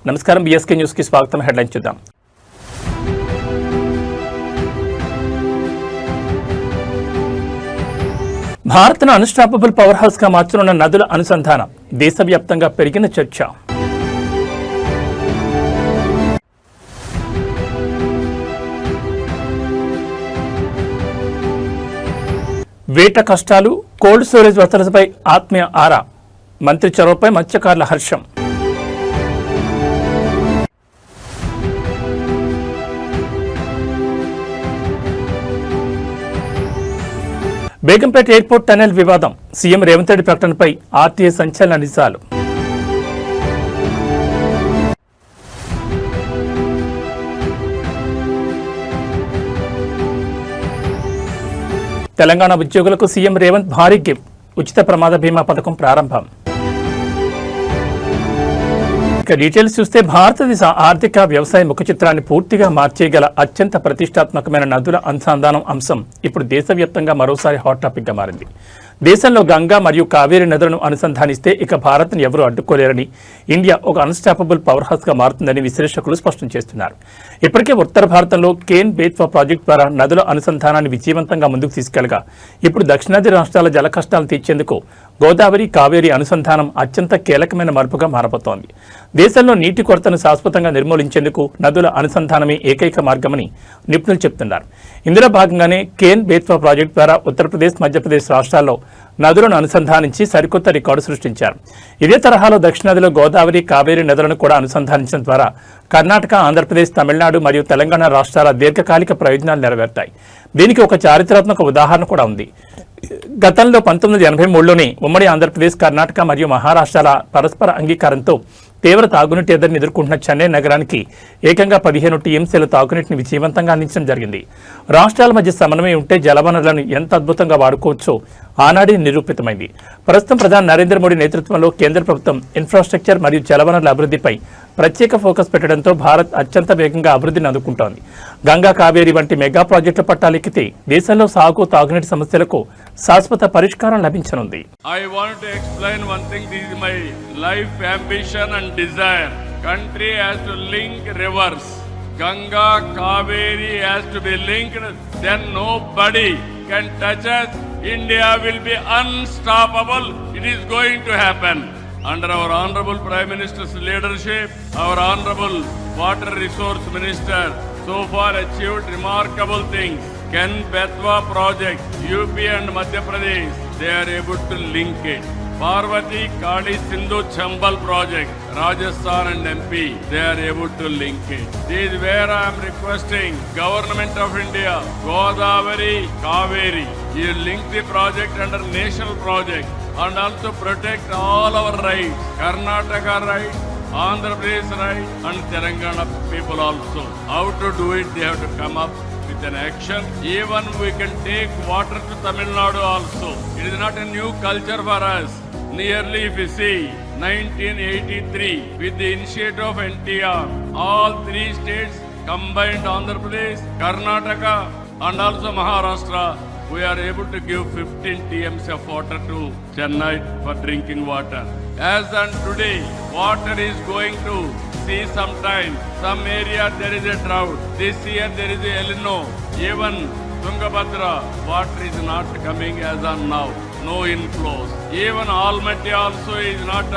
నమస్కారం, BSK news కి స్వాగతం. హెడ్లైన్ చూద్దాం. భారత్ను అన్స్టాపబుల్ పవర్ హౌస్ గా మార్చనున్న నదుల అనుసంధానం దేశవ్యాప్తంగా పెరిగిన చర్చ. వేట కష్టాలు, కోల్డ్ స్టోరేజ్ వసతులపై ఆత్మీయ ఆరా, మంత్రి చొరవపై మత్స్యకారుల హర్షం. బేగంపేట ఎయిర్పోర్ట్ టనెల్ వివాదం, సీఎం రేవంత్ రెడ్డి ప్రకటనపై ఆర్టీఏ సంచలన నిజాలు. తెలంగాణ ఉద్యోగులకు సీఎం రేవంత్ భారీ గిఫ్ట్, ఉచిత ప్రమాద బీమా పథకం ప్రారంభం. ఇక డీటెయిల్స్ చూస్తే భారతదేశ ఆర్థిక వ్యవసాయ ముఖ చిత్రాన్ని పూర్తిగా మార్చేయగల అత్యంత ప్రతిష్టాత్మకమైన నదుల అనుసంధానం అంశం ఇప్పుడు దేశవ్యాప్తంగా మరోసారి హాట్ టాపిక్ గా మారింది. దేశంలో గంగా మరియు కావేరీ నదులను అనుసంధానిస్తే ఇక భారత్ను ఎవరూ అడ్డుకోలేరని, ఇండియా ఒక అన్స్టాపబుల్ పవర్ హౌస్ గా మారుతుందని విశ్లేషకులు స్పష్టం చేస్తున్నారు. ఇప్పటికే ఉత్తర భారతంలో కేన్ బేత్వా ప్రాజెక్టు ద్వారా నదుల అనుసంధానాన్ని విజయవంతంగా ముందుకు తీసుకెళ్లగా ఇప్పుడు దక్షిణాది రాష్ట్రాల జల కష్టాలు తీర్చేందుకు గోదావరి కావేరీ అనుసంధానం అత్యంత కీలకమైన మార్పుగా మారబోతోంది. దేశంలో నీటి కొరతను శాశ్వతంగా నిర్మూలించేందుకు నదుల అనుసంధానమే ఏకైక మార్గమని నిపుణులు చెబుతున్నారు. ఇందులో భాగంగానే కేన్ బేత్వా ప్రాజెక్టు ద్వారా ఉత్తరప్రదేశ్, మధ్యప్రదేశ్ రాష్ట్రాల్లో నదులను అనుసంధానించి సరికొత్త రికార్డు సృష్టించారు. ఇదే తరహాలో దక్షిణాదిలో గోదావరి, కావేరీ నదులను కూడా అనుసంధానించడం ద్వారా కర్ణాటక, ఆంధ్రప్రదేశ్, తమిళనాడు మరియు తెలంగాణ రాష్ట్రాల దీర్ఘకాలిక ప్రయోజనాలు నెరవేరుతాయి. దీనికి ఒక చారిత్రాత్మక ఉదాహరణ కూడా ఉంది. గతంలో 1983లోనే ఉమ్మడి ఆంధ్రప్రదేశ్, కర్ణాటక మరియు మహారాష్ట్రాల పరస్పర అంగీకారంతో తీవ్ర తాగునీటి ఎద్దడిని ఎదుర్కొంటున్న చెన్నై నగరానికి ఏకంగా 15 టీఎంసీల తాగునీటిని విజయవంతంగా అందించడం జరిగింది. రాష్ట్రాల మధ్య సమన్వయం ఉంటే జలవనరులను ఎంత అద్భుతంగా వాడుకోవచ్చో ఆనాడే నిరూపితమైంది. ప్రస్తుతం ప్రధాని నరేంద్ర మోడీ నేతృత్వంలో కేంద్ర ప్రభుత్వం ఇన్ఫ్రాస్ట్రక్చర్ మరియు జలవనరుల అభివృద్ధిపై ప్రత్యేక ఫోకస్ పెట్టడంతో భారత్ అత్యంత వేగంగా అభివృద్ధిని అందుకుంటోంది. గంగా, కావేరీ వంటి మెగా ప్రాజెక్టుల పట్టాలెక్కితే దేశంలో సాగు, తాగునీటి సమస్యలకు శాశ్వత పరిష్కారం లభించనుంది. I want to explain one thing. This is my life ambition and desire. Country has to link rivers. Ganga, Kaveri has to be linked. Then nobody can touch us. India will be unstoppable. It is going to happen. Under our Honorable Prime Minister's leadership, our Honorable Water Resource Minister so far achieved remarkable things. Ken Betwa project, UP and Madhya Pradesh, they are able to link it. Parvati Kali Sindhu Chambal project, Rajasthan and MP, they are able to link it. This is where I am requesting Government of India, Godavari, Kaveri, you link the project under national project and also protect all our rights, Karnataka right, Andhra Pradesh right and Telangana people also. How to do it, they have to come up with an action. Even we can take water to Tamil Nadu also. It is not a new culture for us. Nearly if you see 1983 with the initiative of NTR, all three states combined, Andhra Pradesh, Karnataka and also Maharashtra, we are able to give 15 TMs of water to Chennai for drinking water. As on today, water is going to see sometime, some area there is a drought. This year there is a El Nino. Even Tungabhadra, water is not coming as on now. No inflows. Even Almaty also is not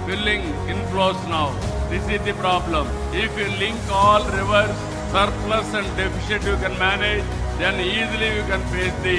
filling inflows now. This is the problem. If you link all rivers, surplus and deficit you can manage, then easily you can face the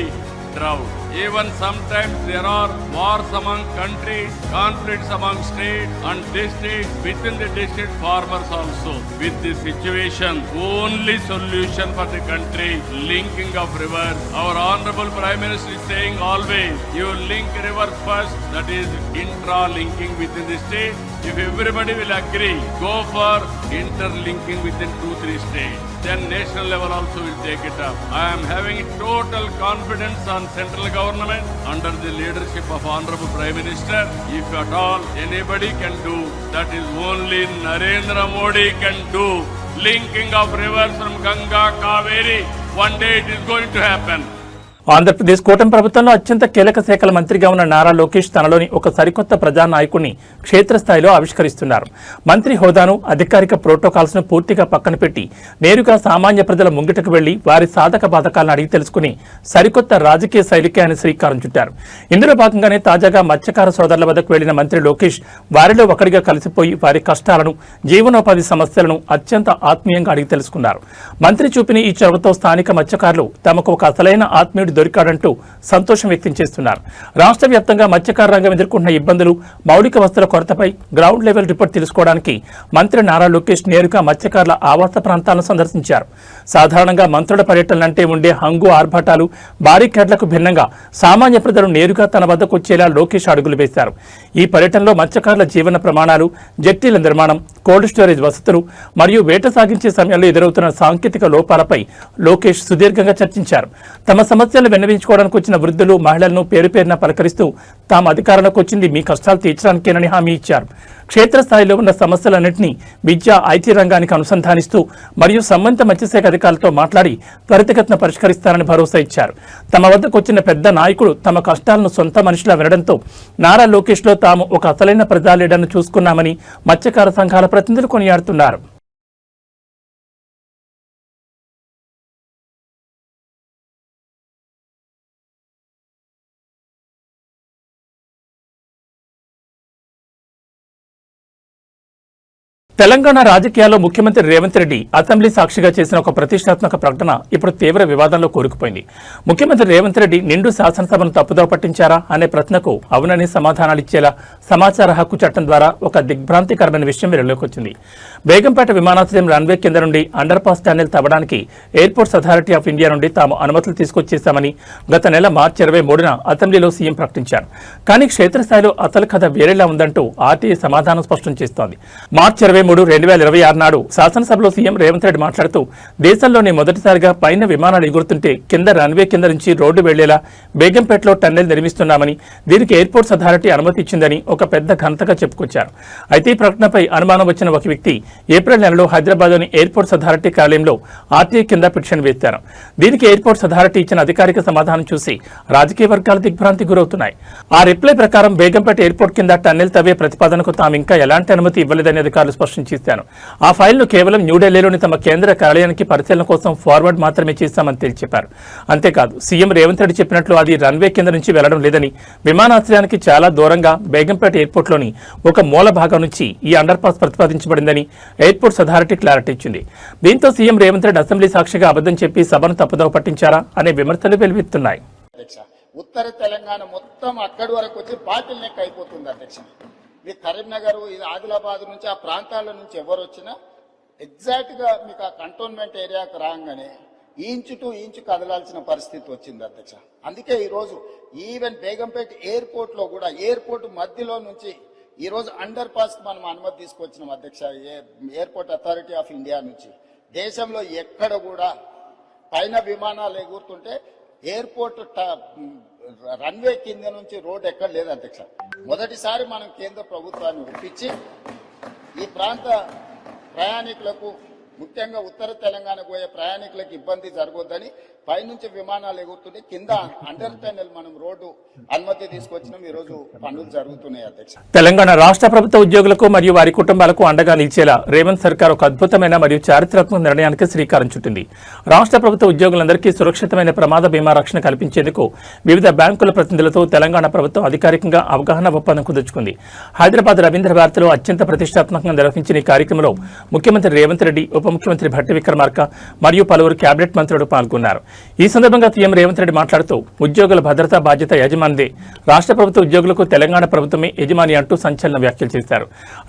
drought. Even sometimes there are wars among countries, conflicts among states and districts, within the district farmers also. With this situation, only solution for the country, linking of rivers. Our Honorable Prime Minister is saying always, you link rivers first, that is intra-linking within the state. If everybody will agree, go for interlinking within 2-3 states. Then national level also will take it up. I am having total confidence on central government under the leadership of Honorable Prime Minister. If at all anybody can do, that is only Narendra Modi can do. Linking of rivers from Ganga, Kaveri, one day it is going to happen. Andhra Pradesh కూటమి ప్రభుత్వంలో అత్యంత కీలక శాఖల మంత్రిగా ఉన్న నారా లోకేష్ తనలోని ఒక సరికొత్త ప్రజానాయకుడిని క్షేత్రస్థాయిలో ఆవిష్కరిస్తున్నారు. మంత్రి హోదాను, అధికారిక ప్రోటోకాల్స్ ను పూర్తిగా పక్కన పెట్టి నేరుగా సామాన్య ప్రజల ముంగిటకు వెళ్లి వారి సాధక బాధకాలను అడిగి తెలుసుకుని సరికొత్త రాజకీయ శైలికి ఆయన శ్రీకారం చుట్టారు. ఇందులో భాగంగానే తాజాగా మత్స్యకార సోదరుల వద్దకు వెళ్లిన మంత్రి లోకేష్ వారిలో ఒకరిగా కలిసిపోయి వారి కష్టాలను, జీవనోపాధి సమస్యలను అత్యంత ఆత్మీయంగా అడిగి తెలుసుకున్నారు. మంత్రి చూపిన ఈ చొరవతో స్థానిక మత్స్యకారులు తమకు ఒక అసలైన ఆత్మీయుడు దొరికాడంటూ సంతోషం వ్యక్తం చేస్తున్నారు. రాష్ట్ర వ్యాప్తంగా మత్స్యకార రంగం ఎదుర్కొంటున్న ఇబ్బందులు, మౌలిక వసతుల కొరతపై గ్రౌండ్ లెవెల్ రిపోర్ట్ తెలుసుకోవడానికి మంత్రి నారా లోకేష్ నేరుగా మత్స్యకారుల ఆవాస ప్రాంతాలను సందర్శించారు. సాధారణంగా మంత్రుల పర్యటనలంటే ఉండే హంగు ఆర్భాటాలు, బారికేడ్లకు భిన్నంగా సామాన్య ప్రజలు నేరుగా తన వద్దకు వచ్చేలా లోకేష్ అడుగులు వేశారు. ఈ పర్యటనలో మత్స్యకారుల జీవన ప్రమాణాలు, జట్టీల నిర్మాణం, కోల్డ్ స్టోరేజ్ వసతులు మరియు వేట సాగించే సమయంలో ఎదురవుతున్న సాంకేతిక లోపాలపై లోకేష్ సుదీర్ఘంగా చర్చించారు. తమ సమస్యలు విన్నవించుకోవడానికి వచ్చిన వృద్ధులు, మహిళలను పేరు పేరున పలకరిస్తూ తాము అధికారంలోకి వచ్చింది మీ కష్టాలు తీర్చడానికేనని హామీ ఇచ్చారు. క్షేత్రస్థాయిలో ఉన్న సమస్యలన్నింటినీ విద్య, ఐటీ రంగానికి అనుసంధానిస్తూ మరియు సంబంధిత మత్స్యశాఖ అధికారులతో మాట్లాడి త్వరితగతిన పరిష్కరిస్తారని భరోసా ఇచ్చారు. తమ వద్దకు వచ్చిన పెద్ద నాయకుడు తమ కష్టాలను సొంత మనిషిలా వినడంతో నారా లోకేష్లో తాము ఒక అసలైన ప్రజా లీడర్ను చూసుకున్నామని మత్స్యకార సంఘాల ప్రతినిధులు కొనియాడుతున్నారు. తెలంగాణ రాజకీయాల్లో ముఖ్యమంత్రి రేవంత్ రెడ్డి అసెంబ్లీ సాక్షిగా చేసిన ఒక ప్రతిష్టాత్మక ప్రకటన ఇప్పుడు తీవ్ర వివాదంలో కూరుకుపోయింది. ముఖ్యమంత్రి రేవంత్ రెడ్డి నిండు శాసనసభను తప్పుదోవ పట్టించారా అనే ప్రశ్నకు అవునని సమాధానాలిచ్చేలా సమాచార హక్కు చట్టం ద్వారా ఒక దిగ్భ్రాంతికరమైన విషయం వెలుగులోకి వచ్చింది. బేగంపేట విమానాశ్రయం రన్వే కింద నుండి అండర్ పాస్ టన్నెల్ తవ్వడానికి ఎయిర్పోర్ట్స్ అథారిటీ ఆఫ్ ఇండియా నుండి తాము అనుమతులు తీసుకొచ్చేశామని గత నెల మార్చి 23న అసెంబ్లీలో సీఎం ప్రకటించారు. కానీ క్షేత్రస్థాయిలో అసలు కథ వేరేలా ఉందంటూ ఆర్టీఐ సమాధానం స్పష్టం చేస్తోంది. మార్చి 23, 2026 నాడు శాసనసభలో సీఎం రేవంత్ రెడ్డి మాట్లాడుతూ దేశంలోనే మొదటిసారిగా పైన విమానాలు ఎగురుతుంటే కింద రన్వే కింద నుంచి రోడ్డు వెళ్లేలా బేగంపేటలో టన్నెల్ నిర్మిస్తున్నామని, దీనికి ఎయిర్పోర్ట్స్ అథారిటీ అనుమతి ఇచ్చిందని ఒక పెద్ద ఘనతగా చెప్పుకొచ్చారు. అయితే ఈ ప్రకటనపై అనుమానం వచ్చిన ఒక వ్యక్తి ఏప్రిల్ నెలలో హైదరాబాద్లోని ఎయిర్పోర్ట్స్ అథారిటీ కార్యాలయంలో ఆర్టీఐ కింద పిటిషన్ వేశారు. దీనికి ఎయిర్పోర్ట్స్ అథారిటీ ఇచ్చిన అధికారిక సమాధానం చూసి రాజకీయ వర్గాలు దిగ్భ్రాంతి గురవుతున్నాయి. ఆ రిప్లై ప్రకారం బేగంపేట ఎయిర్పోర్ట్ కింద టన్నెల్ తవ్వే ప్రతిపాదనకు తాము ఇంకా ఎలాంటి అనుమతి ఇవ్వలేదని అధికారులు స్పష్టం చేశారు. ఆ ఫైల్ను కేవలం న్యూఢిల్లీలోని తమ కేంద్ర కార్యాలయానికి పరిశీలన కోసం ఫార్వర్డ్ మాత్రమే చేశామని తేల్చెప్పారు. అంతేకాదు సీఎం రేవంత్ రెడ్డి చెప్పినట్లు అది రన్వే కింద నుంచి వెళ్లడం లేదని, విమానాశ్రయానికి చాలా దూరంగా బేగంపేట ఎయిర్పోర్ట్లోని ఒక మూల భాగం నుంచి ఈ అండర్ పాస్ ప్రతిపాదించబడిందని ఎయిర్పోర్ట్స్ అథారిటీ క్లారిటీ ఇచ్చింది. దీంతో సీఎం రేవంత్ రెడ్డి అసెంబ్లీ సాక్షిగా అబద్ధం చెప్పి సభను తప్పుదోవ పట్టించారా అనే విమర్శలు వెలువెత్తున్నాయి. ఉత్తర తెలంగాణ మొత్తం అక్కడి వరకు వచ్చి బాటిల్ నెక్ అయిపోతుంది అధ్యక్ష. ఇది కరీంనగర్, ఇది ఆదిలాబాద్ నుంచి ఆ ప్రాంతాల నుంచి ఎవరు వచ్చినా ఎగ్జాక్ట్ గా మీకు ఆ కంటోన్మెంట్ ఏరియాకు రాగానే ఇంచు టు ఇంచు కదలాల్సిన పరిస్థితి వచ్చింది అధ్యక్ష. అందుకే ఈరోజు ఈవెన్ బేగంపేట ఎయిర్పోర్ట్ లో కూడా ఎయిర్పోర్ట్ మధ్యలో నుంచి ఈ రోజు అండర్ పాస్ మనం అనుమతి తీసుకొచ్చినాం అధ్యక్ష. ఎయిర్పోర్ట్ అథారిటీ ఆఫ్ ఇండియా నుంచి దేశంలో ఎక్కడ కూడా పైన విమానాలు ఎగురుతుంటే ఎయిర్పోర్ట్ రన్వే కింద నుంచి రోడ్ ఎక్కడ లేదు అధ్యక్ష. మొదటిసారి మనం కేంద్ర ప్రభుత్వాన్ని ఒప్పించి ఈ ప్రాంత ప్రయాణికులకు, ముఖ్యంగా ఉత్తర తెలంగాణకు పోయే ప్రయాణికులకు ఇబ్బంది జరగొద్దని పైనుంచి విమానాలు ఎగురుతుంటే కింద అండర్ టన్నెల్ మనం రోడ్డు అనుమతి తీసుకొచ్చినాం. ఈ రోజు పనులు జరుగుతున్నాయి అధ్యక్ష. తెలంగాణ రాష్ట్ర ప్రభుత్వ ఉద్యోగులకు మరియు వారి కుటుంబాలకు అండగా నిలిచేలా రేవంత్ సర్కార్ ఒక అద్భుతమైన మరియు చారిత్రాత్మక నిర్ణయానికి శ్రీకారం చుట్టింది. రాష్ట్ర ప్రభుత్వ ఉద్యోగులందరికీ సురక్షితమైన ప్రమాద బీమా రక్షణ కల్పించేందుకు వివిధ బ్యాంకుల ప్రతినిధులతో తెలంగాణ ప్రభుత్వం అధికారికంగా అవగాహన ఒప్పందం కుదుర్చుకుంది. హైదరాబాద్ రవీంద్ర భారతిలో అత్యంత ప్రతిష్టాత్మకంగా నిర్వహించిన ఈ కార్యక్రమంలో ముఖ్యమంత్రి రేవంత్ రెడ్డి, ఉప ముఖ్యమంత్రి భట్టి విక్రమార్క మరియు పలువురు కేబినెట్ మంత్రులు పాల్గొన్నారు. ఈ సందర్భంగా సీఎం రేవంత్ రెడ్డి మాట్లాడుతూ ఉద్యోగుల భద్రతా బాధ్యత యజమానిదే, రాష్ట్ర ప్రభుత్వ ఉద్యోగులకు తెలంగాణ ప్రభుత్వమే యజమాని అంటూ సంచలన వ్యాఖ్యలు చేశారు.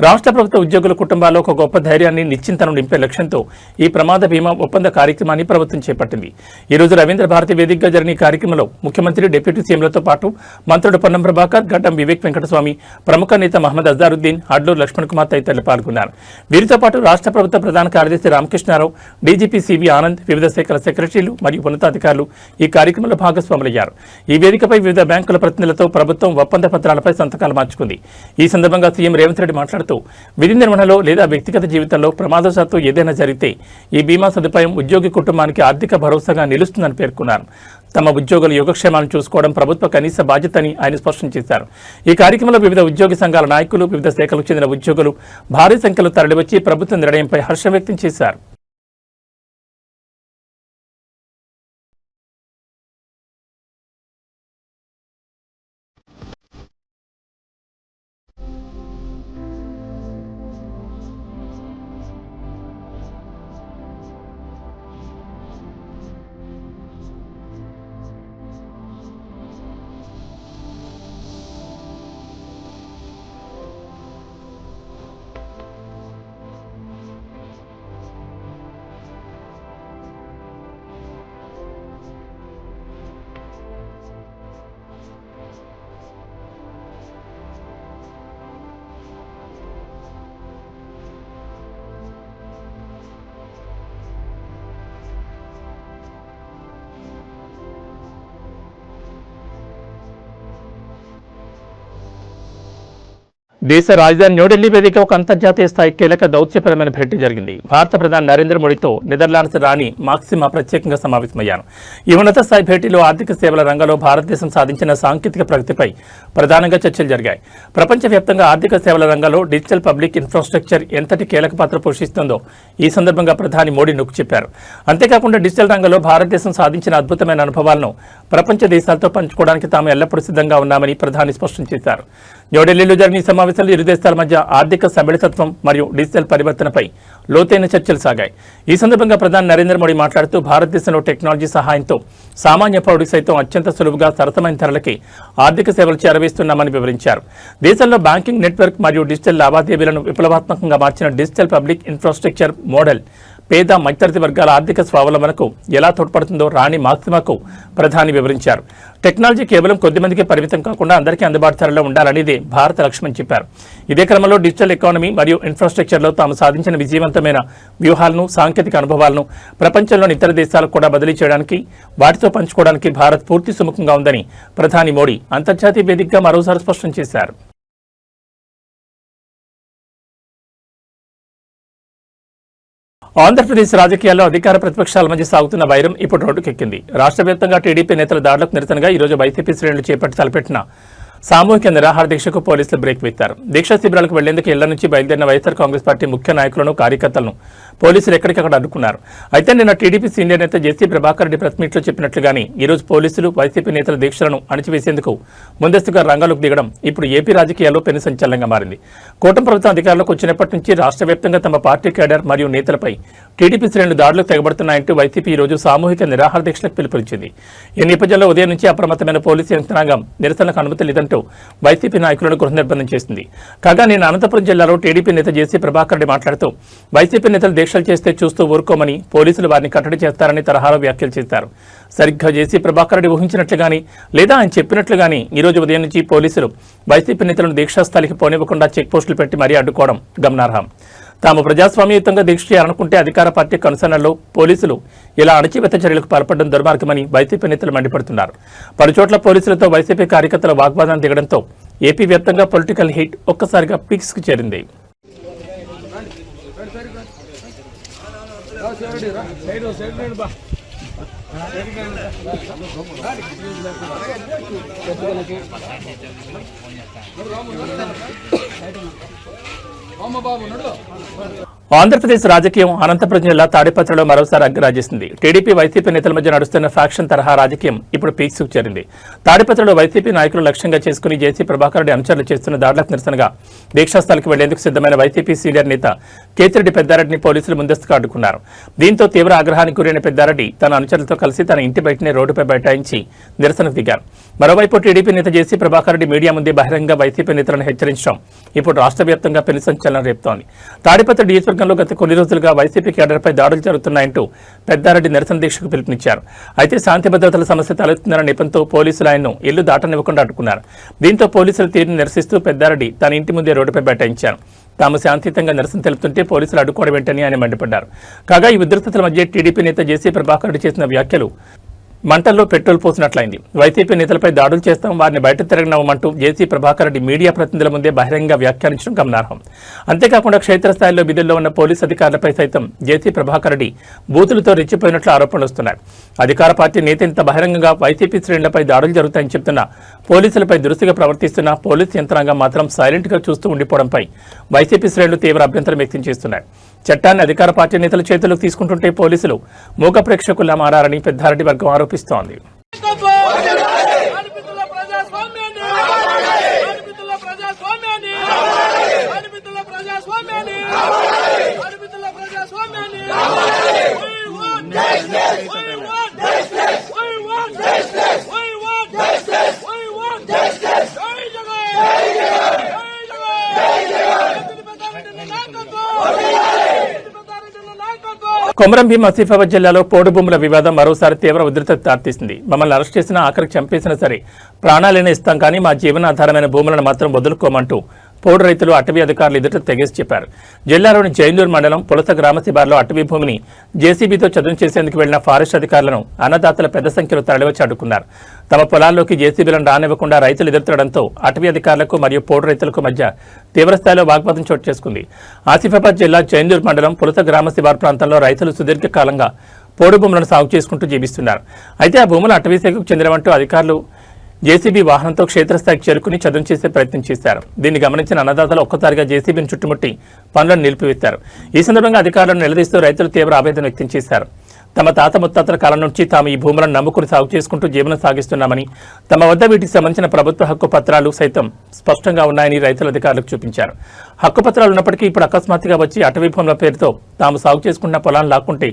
రాష్ట్ర ప్రభుత్వ ఉద్యోగుల కుటుంబాల్లో ఒక గొప్ప ధైర్యాన్ని, నిశ్చింతను నింపే లక్ష్యంతో ఈ ప్రమాద బీమా ఒప్పంద కార్యక్రమాన్ని ప్రభుత్వం చేపట్టింది. ఈ రోజు రవీంద్ర భారతి వేదికగా జరిగిన కార్యక్రమంలో ముఖ్యమంత్రి, డిప్యూటీ సీఎంలతో పాటు మంత్రులు పొన్నం ప్రభాకర్, గడ్డం వివేక్ వెంకటస్వామి, ప్రముఖ నేత మహమ్మద్ అజారుద్దీన్, అడ్లూరు లక్ష్మణ్ కుమార్ తదితరులు పాల్గొన్నారు. వీరితో పాటు రాష్ట్ర ప్రభుత్వ ప్రధాన కార్యదర్శి రామకృష్ణారావు, డీజీపీ సివి ఆనంద్, వివిధ శాఖల సెక్రటరీలు మరియు ఉన్నతాధికారులు ఈ కార్యక్రమంలో భాగస్వాములయ్యారు. ఈ వేదికపై వివిధ బ్యాంకుల ప్రతినిధులతో ప్రభుత్వం ఒప్పంద పత్రాలపై సంతకాలు మార్చుకుంది. ఈ సందర్భంగా సీఎం రేవంత్ రెడ్డి మాట్లాడుతూ విధి నిర్వహణలో లేదా వ్యక్తిగత జీవితంలో ప్రమాదవశాత్తు ఏదైనా జరిగితే ఈ బీమా సదుపాయం ఉద్యోగి కుటుంబానికి ఆర్థిక భరోసాగా నిలుస్తుందని పేర్కొన్నారు. తమ ఉద్యోగుల యోగక్షేమాలను చూసుకోవడం ప్రభుత్వ కనీస బాధ్యతని ఆయన స్పష్టం చేశారు. ఈ కార్యక్రమంలో వివిధ ఉద్యోగి సంఘాల నాయకులు, వివిధ శాఖలకు చెందిన ఉద్యోగులు భారీ సంఖ్యలో తరలివచ్చి ప్రభుత్వ నిర్ణయంపై హర్షం వ్యక్తం చేశారు. దేశ రాజధాని న్యూఢిల్లీ వేదిక ఒక అంతర్జాతీయ స్థాయి కీలక దౌత్యపరమైన భేటీ జరిగింది. భారత ప్రధాని నరేంద్ర మోడీతో నెదర్లాండ్స్ రాణి మాక్సిమా ప్రత్యేకంగా సమావేశమయ్యారు. ఈ ఉన్నత స్థాయి భేటీలో ఆర్థిక సేవల రంగంలో భారతదేశం సాధించిన సాంకేతిక ప్రగతిపై ప్రధానంగా చర్చలు జరిగాయి. ప్రపంచవ్యాప్తంగా ఆర్థిక సేవల రంగంలో డిజిటల్ పబ్లిక్ ఇన్ఫ్రాస్ట్రక్చర్ ఎంతటి కీలక పాత్ర పోషిస్తుందో ఈ సందర్భంగా ప్రధాని మోడీ నొక్కి చెప్పారు. అంతేకాకుండా డిజిటల్ రంగంలో భారతదేశం సాధించిన అద్భుతమైన అనుభవాలను ప్రపంచ దేశాలతో పంచుకోవడానికి తాము ఎల్లప్పుడూ సిద్ధంగా ఉన్నామని ప్రధాని స్పష్టం చేశారు. న్యూఢిల్లీలో జరిగిన ఈ సమావేశంలో ఇరు దేశాల మధ్య ఆర్థిక సమ్మిళితత్వం మరియు డిజిటల్ పరివర్తనపై లోతైన చర్చలు సాగాయి. ఈ సందర్భంగా ప్రధాని నరేంద్ర మోడీ మాట్లాడుతూ భారతదేశంలో టెక్నాలజీ సహాయంతో సామాన్య పౌరుడికి సైతం అత్యంత సులువుగా సరసమైన ధరలకి ఆర్థిక సేవలు చేరవేస్తున్నామని వివరించారు. దేశంలో బ్యాంకింగ్ నెట్వర్క్ మరియు డిజిటల్ లావాదేవీలను విప్లవాత్మకంగా మార్చిన డిజిటల్ పబ్లిక్ ఇన్ఫ్రాస్ట్రక్చర్ మోడల్ పేద మధ్యతరగతి వర్గాల ఆర్థిక స్వావలంబనకు ఎలా తోడ్పడుతుందో రాణి మాక్సిమాకు ప్రధాని వివరించారు. టెక్నాలజీ కేవలం కొద్దిమందికి పరిమితం కాకుండా అందరికీ అందుబాటు ధరలో ఉండాలనేదే భారత లక్ష్యమని చెప్పారు. ఇదే క్రమంలో డిజిటల్ ఎకానమీ మరియు ఇన్ఫ్రాస్ట్రక్చర్లో తాము సాధించిన విజయవంతమైన వ్యూహాలను, సాంకేతిక అనుభవాలను ప్రపంచంలోని ఇతర దేశాలకు కూడా బదిలీ చేయడానికి, వాటితో పంచుకోవడానికి భారత్ పూర్తి సుముఖంగా ఉందని ప్రధాని మోడీ అంతర్జాతీయ వేదికగా మరోసారి స్పష్టం చేశారు. ఆంధ్రప్రదేశ్ రాజకీయాల్లో అధికార ప్రతిపక్షాల మధ్య సాగుతున్న వైరం ఇప్పుడు రోడ్డుకెక్కింది. రాష్ట్ర వ్యాప్తంగా టీడీపీ నేతల దాడులకు నిరసనగా ఈరోజు వైసీపీ శ్రేణులు చేపట్టి తలపెట్టిన సామూహిక నిరాహార దీక్షకు పోలీసులు బ్రేక్ వేశారు. దీక్షా శిబిరాలకు వెళ్లేందుకు ఇళ్ల నుంచి బయలుదేరిన వైఎస్ఆర్ కాంగ్రెస్ పార్టీ ముఖ్య నాయకులను, కార్యకర్తలను పోలీసులు ఎక్కడికక్కడ అడ్డుకున్నారు. అయితే నిన్న టీడీపీ సీనియర్ నేత జేసీ ప్రభాకర్ రెడ్డి ప్రెస్ మీట్లో చెప్పినట్లుగానే ఈరోజు పోలీసులు వైసీపీ నేతల దీక్షలను అణిచివేసేందుకు ముందస్తుగా రంగంలోకి దిగడం ఇప్పుడు ఏపీ రాజకీయాల్లో పెను సంచలనంగా మారింది. కూటమి ప్రభుత్వం అధికారంలోకి వచ్చినప్పటి నుంచి రాష్ట్ర వ్యాప్తంగా తమ పార్టీ కేడర్ మరియు నేతలపై టీడీపీ శ్రేణులు దాడులకు తెగబడుతున్నాయంటూ వైసీపీ ఈ రోజు సామూహిక నిరాహార దీక్షలకు పిలుపునిచ్చింది. ఈ నేపథ్యంలో ఉదయం నుంచి అప్రమత్తమైన పోలీసు యంత్రాంగం నిరసనకు అనుమతి లేదంటూ వైసీపీ నాయకులను గృహ నిర్బంధం చేసింది. కాగా నేను అనంతపురం జిల్లాలో టీడీపీ నేత జేసీ ప్రభాకర్ రెడ్డి మాట్లాడుతూ వైసీపీ నేతలు దీక్షలు చేస్తే చూస్తూ ఊరుకోమని, పోలీసులు వారిని కట్టడి చేస్తారని తరహాలో వ్యాఖ్యలు చేశారు. సరిగ్గా జేసీ ప్రభాకర్ రెడ్డి ఊహించినట్లుగాని లేదా ఆయన చెప్పినట్లుగాని ఈ రోజు ఉదయం నుంచి పోలీసులు వైసీపీ నేతలను దీక్షాస్థలికి పోనివ్వకుండా చెక్ పోస్టులు పెట్టి మరీ అడ్డుకోవడం గమనార్హం. తాము ప్రజాస్వామ్యయుతంగా దీక్ష చేయాలనుకుంటే అధికార పార్టీ కనుసన్నల్లో పోలీసులు ఇలా అణచివేత చర్యలకు పాల్పడడం దుర్మార్గమని వైసీపీ నేతలు మండిపడుతున్నారు. పలుచోట్ల పోలీసులతో వైసీపీ కార్యకర్తల వాగ్వాదాన్ని దిగడంతో ఏపీ వ్యాప్తంగా పొలిటికల్ హీట్ ఒక్కసారిగా పీక్స్కు చేరింది. ఆంధ్రప్రదేశ్ రాజకీయం అనంతపురం జిల్లా తాడిపత్రిలో మరోసారి అగ్గిరాజేసింది. టీడీపీ, వైసీపీ నేతల మధ్య నడుస్తున్న ఫ్యాక్షన్ తరహా రాజకీయం ఇప్పుడు పీక్స్కు చేరింది. తాడిపత్రిలో వైసీపీ నాయకులు లక్ష్యంగా చేసుకుని జేసీ ప్రభాకర్ రెడ్డి అనుచరులు చేస్తున్న దాడులకు నిరసనగా దీక్షాస్థలికి వెళ్లేందుకు సిద్ధమైన వైసీపీ సీనియర్ నేత కేతిరెడ్డి పెద్దారెడ్డిని పోలీసులు ముందస్తుగా అడ్డుకున్నారు. దీంతో తీవ్ర ఆగ్రహానికి గురైన పెద్దారెడ్డి తన అనుచరులతో కలిసి తన ఇంటి బయటనే రోడ్డుపై బైఠాయించి నిరసనకు దిగారు. మరోవైపు టీడీపీ నేత జేసీ ప్రభాకర్ రెడ్డి మీడియా ముందే బహిరంగ వైసీపీ నేతలను హెచ్చరించడం ఇప్పుడు రాష్ట్ర వ్యాప్తంగా పెను సంచలనం రేపుతోంది. తాడిపత్రి నియోజకవర్గంలో గత కొన్ని రోజులుగా వైసీపీ కేడర్పై దాడులు జరుగుతున్నాయంటూ పెద్దారెడ్డి నిరసన దీక్షకు పిలుపునిచ్చారు. అయితే శాంతి భద్రతల సమస్య తలెత్తుందన్న నెపంతో పోలీసులు ఆయన్ను ఇల్లు దాటనివ్వకుండా అడ్డుకున్నారు. దీంతో పోలీసుల తీరును నిరసిస్తూ పెద్దారెడ్డి తన ఇంటి ముందే రోడ్డుపై బైఠాయించారు. తాము శాంతియుతంగా నిరసన తెలుపుతుంటే పోలీసులు అడ్డుకోవడం ఏంటని ఆయన మండిపడ్డారు. కాగా ఈ ఉద్రిక్తతల మధ్య టీడీపీ నేత జేసీ ప్రభాకర్ రెడ్డి చేసిన వ్యాఖ్యలు మంటల్లో పెట్రోల్ పోసినట్లయింది. వైసీపీ నేతలపై దాడులు చేస్తాం, వారిని బయట తిరగనవ్వమంటూ జేసీ ప్రభాకర్ రెడ్డి మీడియా ప్రతినిధుల ముందే బహిరంగంగా వ్యాఖ్యానించడం గమనార్హం. అంతేకాకుండా క్షేత్రస్థాయిలో విధుల్లో ఉన్న పోలీసు అధికారులపై సైతం జేసీ ప్రభాకర్ రెడ్డి బూతులతో రెచ్చిపోయినట్లు ఆరోపణలు వస్తున్నాయి. అధికార పార్టీ నేత ఇంత బహిరంగంగా వైసీపీ శ్రేణులపై దాడులు జరుగుతాయని చెప్తున్న పోలీసులపై దురుసుగా ప్రవర్తిస్తున్న పోలీసు యంత్రాంగం మాత్రం సైలెంట్ గా చూస్తూ ఉండిపోవడంపై వైసీపీ శ్రేణులు తీవ్ర అభ్యంతరం వ్యక్తం చేస్తున్నాయి. చట్టాన్ని అధికార పార్టీ నేతల చేతులకు తీసుకుంటుంటే పోలీసులు మూక ప్రేక్షకుల్లా మారారని పెద్దారెడ్డి వర్గం ఆరోపిస్తోంది. కొమరం భీం ఆసిఫాబాద్ జిల్లాలో పోడు భూముల వివాదం మరోసారి తీవ్ర ఉధృతకు దారితీసింది. మమ్మల్ని అరెస్ట్ చేసినా, ఆఖరికి చంపేసినా సరే ప్రాణాలైనా ఇస్తాం, కానీ మా జీవనాధారమైన భూములను మాత్రం వదులుకోమంటూ పోడు రైతులు అటవీ అధికారులు ఎదుట తెగేసి చెప్పారు. జిల్లాలోని జైనూర్ మండలం పులస గ్రామ శివార్లో అటవీ భూమిని జేసీబీతో చదును చేసేందుకు వెళ్లిన ఫారెస్ట్ అధికారులను అన్నదాతల పెద్ద సంఖ్యలో తరలివచ్చి అడ్డుకున్నారు. తమ పొలాల్లోకి జేసీబీలను రానివ్వకుండా రైతులు ఎదురుతడంతో అటవీ అధికారులకు మరియు పోడు రైతులకు మధ్య తీవ్రస్థాయిలో వాగ్వాదం చోటు చేసుకుంది. ఆసిఫాబాద్ జిల్లా జైనూర్ మండలం పులస గ్రామ శివార్ ప్రాంతంలో రైతులు సుదీర్ఘకాలంగా పోడు భూములను సాగు చేసుకుంటూ జీవిస్తున్నారు. అయితే ఆ భూములు అటవీ శాఖకు చెందినవంటూ అధికారులు జేసీబీ వాహనంతో క్షేత్రస్థాయికి చేరుకుని చదును చేసే ప్రయత్నం చేశారు. దీన్ని గమనించిన అన్నదాతలు ఒక్కసారిగా జేసీబీని చుట్టుముట్టి పనులను నిలిపివేశారు. ఈ సందర్భంగా అధికారులను నిలదీస్తూ రైతులు తీవ్ర ఆవేదన వ్యక్తం చేశారు. తమ తాత ముత్తాతల కాలం నుంచి తాము ఈ భూములను నమ్ముకుని సాగు చేసుకుంటూ జీవనం సాగిస్తున్నామని, తమ వద్ద వీటికి సంబంధించిన ప్రభుత్వ హక్కు పత్రాలు సైతం స్పష్టంగా ఉన్నాయని రైతుల అధికారులకు చూపించారు. హక్కు పత్రాలు ఉన్నప్పటికీ ఇప్పుడు అకస్మాత్తుగా వచ్చి అటవీ భూముల పేరుతో తాము సాగు చేసుకున్న పొలాన్ని లాక్కుంటే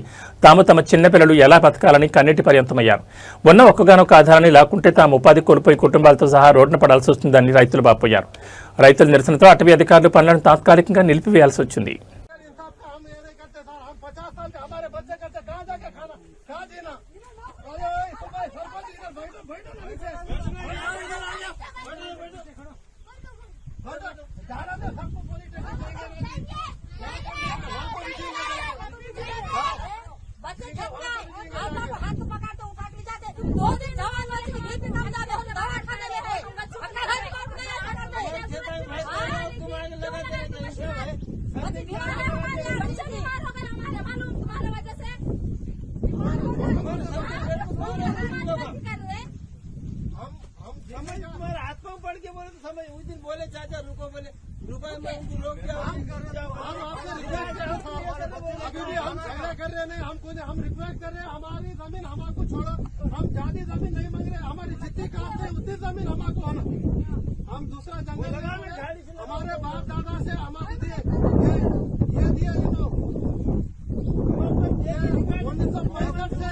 తాము తమ చిన్నపిల్లలు ఎలా బతకాలని కన్నీటి పర్యంతమయ్యారు. ఉన్న ఒక్కగానొక్క ఆధారాన్ని లాక్కుంటే తాము ఉపాధి కోల్పోయి కుటుంబాలతో సహా రోడ్డున పడాల్సి వస్తుందని రైతులు బాపోయారు. రైతుల నిరసనతో అటవీ అధికారులు పనులను తాత్కాలికంగా నిలిపివేయాల్సి వచ్చింది. उस दिन बोले चाचा रुको, बोले रुको, मैं उनको रोक दिया। अभी भी हम झगड़ा कर रहे नहीं, हम रिक्वेस्ट कर रहे हैं, हमारी जमीन हमारे छोड़ो, हम ज्यादा जमीन नहीं मांग रहे, हमारी जितनी कास्ट है उतनी जमीन हमारे होना, हम दूसरा जंगल हमारे बाप दादा से हमारे दिए ये दिए 1965 से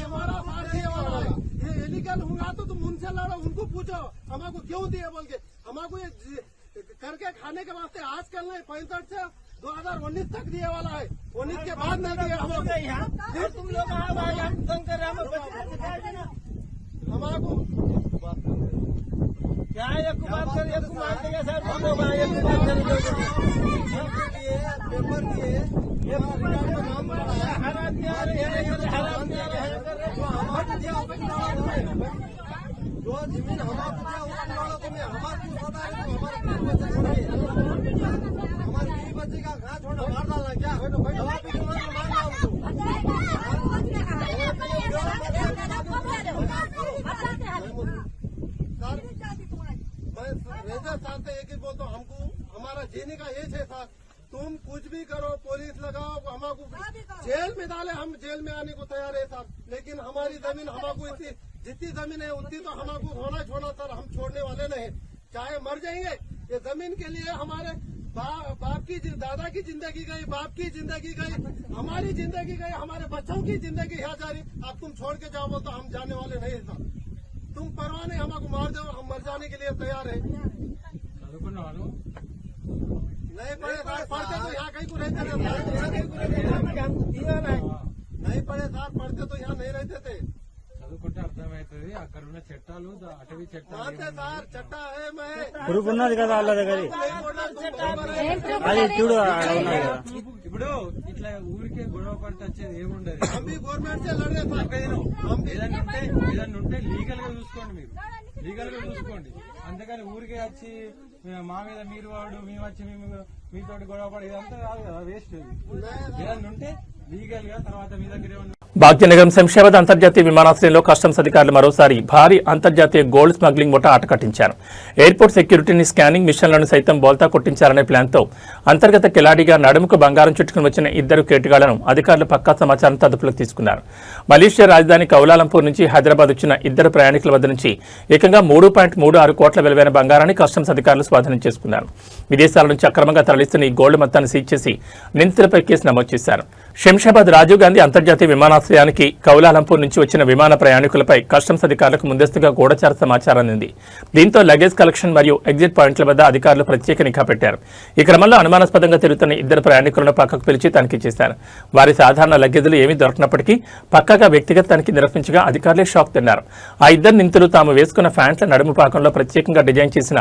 हमारा साथ दिए वाला है। ये इलीगल होगा तो तुम उनसे लड़ो, उनको पूछो हमारे क्यों दिए बोल के, हमारे ये करके खाने के वास्ते आजकल नहीं 65 से 2019 तक दिए वाला है, 19 के बाद नहीं दिए हमारे। तुम लोग हमारे क्या एक बात कर पेपर दिए जो जमीन हमारे बच्चे का घास छोड़ा मार डालना क्या राजस्थान से एक ही बोलता हूँ, हमको हमारा जीने का ये है सर, तुम कुछ भी करो, पुलिस लगाओ, हमको जेल में डाले, हम जेल में आने को तैयार है सर, लेकिन हमारी जमीन हमको इतनी जितनी जमीन है उतनी तो हमको होना छोड़ा सर, हम छोड़ने वाले नहीं, चाहे मर जाएंगे। ये जमीन के लिए हमारे बाप की दादा की जिंदगी गई, बाप की जिंदगी गई, हमारी जिंदगी गई, हमारे बच्चों की जिंदगी यहाँ जा रही, अब तुम छोड़ के जाओ तो हम जाने वाले नहीं सर, तुम परवाह नहीं, हमको मार दो, हम मर जाने के लिए तैयार है। नहीं पढ़े सर, पढ़ते तो यहाँ कहीं को रहते थे, नहीं पढ़े सर, पढ़ते तो यहाँ नहीं रहते थे। వస్తుంది. అక్కడ ఉన్న చట్టాలు అటవీ मानते చట్టాలు सर चट्टा है मैं పురుగున్నది కదా వాళ్ళ దగ్గర అది చూడు ఆడ ఉన్నది కదా. ఇప్పుడు ఇట్లా ఊరికే గొడవ పడితే వచ్చేది ఏముండదు. हम भी गवर्नमेंट से लड़ रहे थे ఏదన్నా ఉంటే లీగల్ గా చూసుకోండి, మీరు లీగల్ గా చూసుకోండి. అంతేకాని ఊరికే వచ్చి మా మీద మీరు వాడు మేము వచ్చి మీతో గొడవ పడి ఇదంతా కాదు కదా, వేస్ట్. ఏదన్నా ఉంటే లీగల్ గా తర్వాత మీ దగ్గర ఏమన్నా. భాగ్యనగరం శంషాబాద్ అంతర్జాతీయ విమానాశ్రయంలో కస్టమ్స్ అధికారులు మరోసారి భారీ అంతర్జాతీయ గోల్డ్ స్మగ్లింగ్ ముఠా ఆటకట్టించారు. ఎయిర్పోర్ట్ సెక్యూరిటీని స్కానింగ్ మిషన్లను సైతం బోల్తా కొట్టించారనే ప్లాన్తో అంతర్గత కిలాడిగా నడుముకు బంగారం చుట్టుకుని వచ్చిన ఇద్దరు కేటుగాళ్లను అధికారులు పక్కా సమాచారంతో అదుపులోకి తీసుకున్నారు. మలేషియా రాజధాని కౌలాలంపూర్ నుంచి హైదరాబాద్ వచ్చిన ఇద్దరు ప్రయాణికుల వద్ద నుంచి ఏకంగా 3.36 కోట్ల విలువైన బంగారాన్ని కస్టమ్స్ అధికారులు స్వాధీనం చేసుకున్నారు. విదేశాల నుంచి అక్రమంగా తరలిస్తున్న ఈ గోల్డ్ మొత్తాన్ని సీజ్ చేసి నిందితులపై కేసు నమోదు చేశారు. శంషాబాద్ రాజీవ్ గాంధీ అంతర్జాతీయ విమానాశ్రయానికి కౌలాలంపూర్ నుంచి వచ్చిన విమాన ప్రయాణికులపై కస్టమ్స్ అధికారులకు ముందస్తుగా గూఢచార సమాచారం అందింది. దీంతో లగేజ్ కలెక్షన్ మరియు ఎగ్జిట్ పాయింట్ల వద్ద అధికారులు ప్రత్యేక నిఘా పెట్టారు. ఈ క్రమంలో అనుమానాస్పదంగా తిరుగుతున్న ఇద్దరు ప్రయాణికులను పక్కకు పిలిచి తనిఖీ చేశారు. వారి సాధారణ లగేజీలు ఏమీ దొరకనప్పటికీ పక్కగా వ్యక్తిగత తనిఖీ నిర్వహించగా అధికారులే షాక్ తిన్నారు. ఆ ఇద్దరు నిందితులు తాము వేసుకున్న ప్యాంట్ల నడుము పాకంలో ప్రత్యేకంగా డిజైన్ చేసిన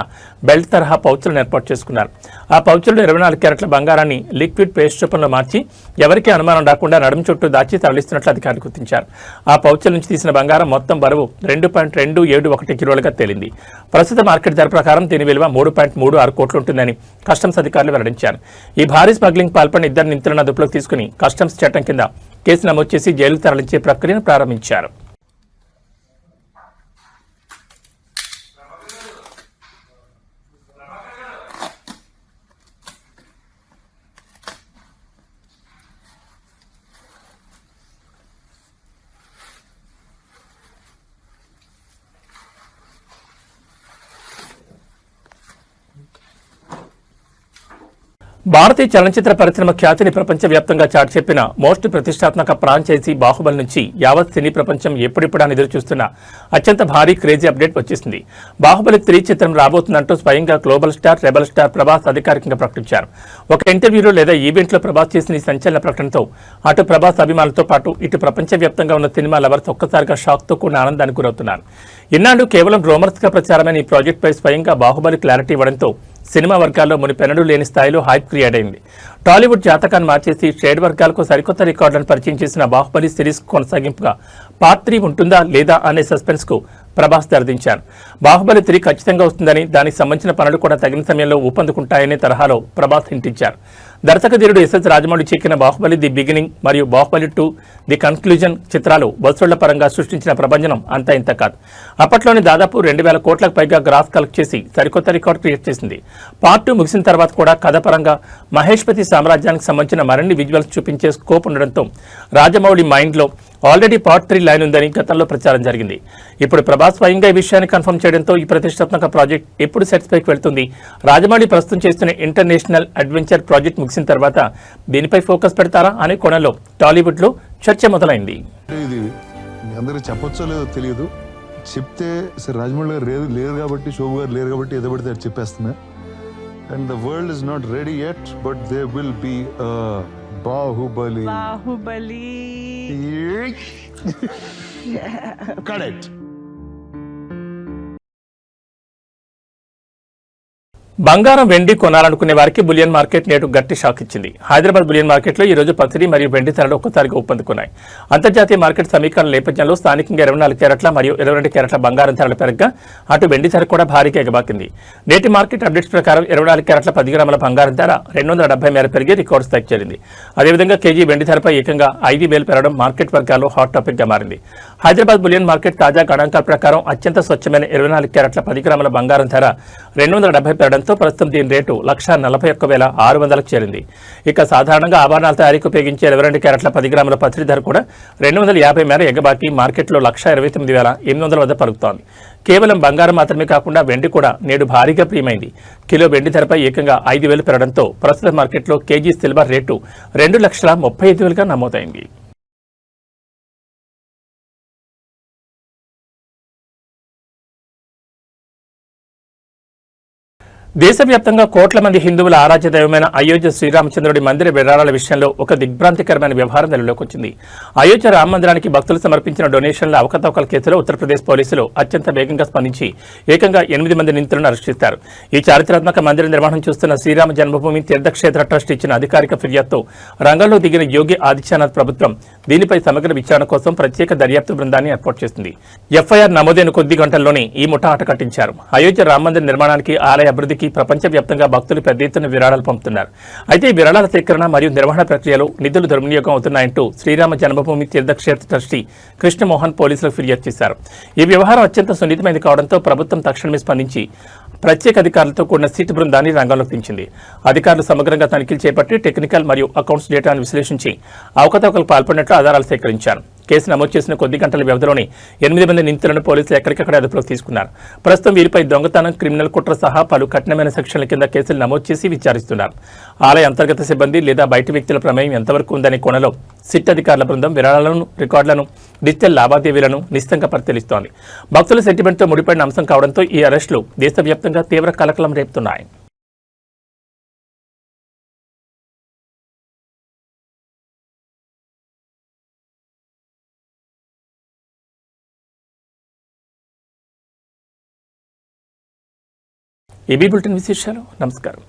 బెల్ట్ తరహా పౌచులను ఏర్పాటు చేసుకున్నారు. ఆ పౌచుల్లో 24 క్యారెట్ల బంగారాన్ని లిక్విడ్ పేస్ట్ రూపంలో మార్చి ఎవరికీ అనుమానం రాకుండా నడుము చుట్టూ దాచి తరలిస్తున్నట్లు అధికారులు గుర్తించారు. ఆ పౌచుల నుంచి తీసిన బంగారం మొత్తం బరువు 2.271 కిలోలుగా తేలింది. ప్రస్తుత మార్కెట్ ధర ప్రకారం దీని విలువ 3.36 కోట్లు ఉంటుందని కస్టమ్స్ అధికారులు వెల్లడించారు. ఈ భారీ స్మగ్లింగ్ పాల్పడిన ఇద్దరు నిందితులను అదుపులోకి తీసుకుని కస్టమ్స్ చట్టం కింద కేసు నమోదు చేసి జైలుకు తరలించే ప్రక్రియను ప్రారంభించారు. భారతీయ చలనచిత్ర పరిశ్రమ ఖ్యాతిని ప్రపంచవ్యాప్తంగా చాటి చెప్పిన మోస్ట్ ప్రతిష్టాత్మక ఫ్రాంచైజీ బాహుబలి నుంచి యావత్ సినీ ప్రపంచం ఎప్పుడిప్పుడని ఎదురుచూస్తున్న అత్యంత భారీ క్రేజీ అప్డేట్ వచ్చేసింది. బాహుబలి 3 చిత్రం రాబోతుందంటూ స్వయంగా global star rebel star Prabhas అధికారికంగా ప్రకటించారు. ఒక ఇంటర్వ్యూలో లేదా ఈవెంట్లో ప్రభాస్ చేసిన ఈ సంచలన ప్రకటనతో అటు ప్రభాస్ అభిమానులతో పాటు ఇటు ప్రపంచవ్యాప్తంగా ఉన్న సినిమా లవర్స్ ఒక్కసారిగా షాక్తో కూడిన ఆనందానికి గురవుతున్నారు. ఇన్నాళ్ళు కేవలం రూమర్స్గా ప్రచారమైన ఈ ప్రాజెక్టుపై స్వయంగా బాహుబలి క్లారిటీ ఇవ్వడంతో సినిమా వర్గాల్లో మునిపెన్నడూ లేని స్థాయిలో హైప్ క్రియేట్ అయింది. టాలీవుడ్ జాతకాన్ని మార్చేసి ట్రేడ్ వర్గాలకు సరికొత్త రికార్డులను పరిచయం చేసిన బాహుబలి సిరీస్ కొనసాగింపుగా పార్ట్ 3 ఉంటుందా లేదా అనే సస్పెన్స్ కు ప్రభాస్ తెరదించారు. బాహుబలి 3 ఖచ్చితంగా వస్తుందని, దానికి సంబంధించిన పనులు కూడా తగిన సమయంలో ఊపందుకుంటాయనే తరహాలో ప్రభాస్ హింటించారు. దర్శకధీరుడు ఎస్ఎస్ రాజమౌళి చెక్కిన బాహుబలి ది బిగినింగ్ మరియు బాహుబలి 2 ది కన్క్లూజన్ చిత్రాలు వసూళ్ల పరంగా సృష్టించిన ప్రభంజనం అంతా ఇంత కాదు. అప్పట్లోనే దాదాపు 2,000 కోట్లకు పైగా గ్రాస్ కలెక్ట్ చేసి సరికొత్త రికార్డు క్రియేట్ చేసింది. పార్ట్ 2 ముగిసిన తర్వాత కూడా కథపరంగా మహేష్పతి సామ్రాజ్యానికి సంబంధించిన మరిన్ని విజువల్స్ చూపించే స్కోప్ ఉండడంతో రాజమౌళి మైండ్లో ఆల్రెడీ పార్ట్ 3 లైన్ ఉందని గతంలో ప్రచారం జరిగింది. ఇప్పుడు ప్రభాస్ స్వయంగా ఈ విషయాన్ని కన్ఫర్మ్ చేయడంతో ఈ ప్రతిష్టాత్మక ప్రాజెక్ట్ ఎప్పుడు సెట్స్ పైకి వెళ్తుంది, రాజమౌళి ప్రస్తుతం చేస్తున్న ఇంటర్నేషనల్ అడ్వెంచర్ ప్రాజెక్ట్ ముగిసిన తర్వాత దీనిపై ఫోకస్ పెడతారా అనే కోణంలో టాలీవుడ్ లో చర్చ మొదలైంది. ఇది మీ అందరికి చెప్పొచ్చో లేదో తెలియదు, చెప్తే సరే రాజమౌళి గారు లేరు కాబట్టి, శోభు గారు లేరు కాబట్టి ఏదో పడితే అది చెప్పేస్తున్నా. And the world is not ready yet, but they will be Baahubali. Correct. బంగారం వెండి కొనాలనుకునే వారికి బులియన్ మార్కెట్ నేడు గట్టి షాక్ ఇచ్చింది. హైదరాబాద్ బులియన్ మార్కెట్లో ఈ రోజు పసిడి మరియు వెండి ధరలు ఒక్కసారిగా ఊపందుకున్నాయి. అంతర్జాతీయ మార్కెట్ సమీకరణ నేపథ్యంలో స్థానికంగా 24 క్యారెట్ల మరియు 22 క్యారెట్ల బంగారం ధరలు పెరగగా అటు వెండి ధర కూడా భారీగా ఎగబాకింది. నేటి మార్కెట్ అప్డేట్స్ ప్రకారం 24 క్యారెట్ల 10 గ్రాముల బంగారం ధర 270 మేర పెరిగి రికార్డు స్థాయికి చేరింది. అదేవిధంగా కేజీ వెండి ధరపై ఏకంగా 5,000 పెరగడం మార్కెట్ వర్గాల్లో హాట్ టాపిక్ గా మారింది. హైదరాబాద్ బులియన్ మార్కెట్ తాజా గణాంకాల ప్రకారం అత్యంత స్వచ్ఛమైన 24 క్యారెట్ల 10 గ్రాముల బంగారం ధర 270 పెరగడంతో ప్రస్తుతం దీని రేటు 1,41,600కు చేరింది. ఇక సాధారణంగా ఆభరణాల తయారీకి ఉపయోగించే 22 క్యారెట్ల 10 గ్రాముల పసిడి ధర కూడా 250 మేర ఎగబాకి మార్కెట్లో 1,29,800 వద్ద పలుకుతోంది. కేవలం బంగారం మాత్రమే కాకుండా వెండి కూడా నేడు భారీగా ప్రియమైంది. కిలో వెండి ధరపై ఏకంగా 5,000 పెరగడంతో ప్రస్తుత మార్కెట్లో కేజీ సిల్వర్ రేటు 2,35,000గా నమోదైంది. దేశవ్యాప్తంగా కోట్ల మంది హిందువుల ఆరాధ్య దైవమైన అయోధ్య శ్రీరామచంద్రుడి మందిర విరాళాల విషయంలో ఒక దిగ్భ్రాంతికరమైన వ్యవహారం వెలుగులోకి వచ్చింది. అయోధ్య రామ మందిరానికి భక్తులు సమర్పించిన డొనేషన్ల అవకతవకల కేసులో ఉత్తరప్రదేశ్ పోలీసులు అత్యంత వేగంగా స్పందించి ఏకంగా 8 మంది నిందితులను అరెస్ట్ చేశారు. ఈ చారిత్రాత్మక మందిర నిర్మాణం చూస్తున్న శ్రీరామ జన్మభూమి తీర్థక్షేత్ర ట్రస్ట్ ఇచ్చిన అధికారిక ఫిర్యాదుతో రంగంలో దిగిన యోగి ఆదిత్యనాథ్ ప్రభుత్వం దీనిపై సమగ్ర విచారణ కోసం ప్రత్యేక దర్యాప్తు బృందాన్ని ఏర్పాటు చేసింది. ఎఫ్ఐఆర్ నమోదైన కొద్ది గంటల్లోనే ఈ ముఠా ఆట కట్టించారు. అయోధ్య రామ మందిర నిర్మాణానికి ఆలయ అభివృద్ధికి ప్రపంచవ్యాప్తంగా భక్తులు పెద్ద ఎత్తున విరాళాలు పంపుతున్నారు. అయితే ఈ విరాళాల సేకరణ మరియు నిర్వహణ ప్రక్రియలో నిధులు దుర్వినియోగం అవుతున్నాయంటూ శ్రీరామ జన్మభూమి తీర్థక్షేత్ర ట్రస్టీ కృష్ణమోహన్ పోలీసులకు ఫిర్యాదు చేశారు. ఈ వ్యవహారం అత్యంత సున్నితమైనది కావడంతో ప్రభుత్వం తక్షణమే స్పందించి ప్రత్యేక అధికారులతో కూడిన సిట్ బృందాన్ని రంగంలోకి దించింది. అధికారులు సమగ్రంగా తనిఖీలు చేపట్టి టెక్నికల్ మరియు అకౌంట్స్ డేటాను విశ్లేషించి అవకతవకలకు పాల్పడినట్లు ఆధారాలు సేకరించారు. కేసు నమోదు చేసిన కొద్ది గంటల వ్యవధిలోనే 8 మంది నిందితులను పోలీసులు ఎక్కడికక్కడ అదుపులోకి తీసుకున్నారు. ప్రస్తుతం వీరిపై దొంగతనం, క్రిమినల్ కుట్ర సహా పలు కఠినమైన సెక్షన్ల కింద కేసులు నమోదు చేసి విచారిస్తున్నారు. ఆలయ అంతర్గత సిబ్బంది లేదా బయటి వ్యక్తుల ప్రమేయం ఎంతవరకు ఉందనే కోణంలో సిట్ అధికారుల బృందం విరాళాలను, రికార్డులను, డిజిటల్ లావాదేవీలను నిశితంగా పరిశీలిస్తోంది. భక్తుల సెంటిమెంట్తో ముడిపడిన అంశం కావడంతో ఈ అరెస్టులు దేశవ్యాప్తంగా తీవ్ర కలకలం రేపుతున్నాయి. ఏబీ బులెటిన్ విశేషాలు. నమస్కారం.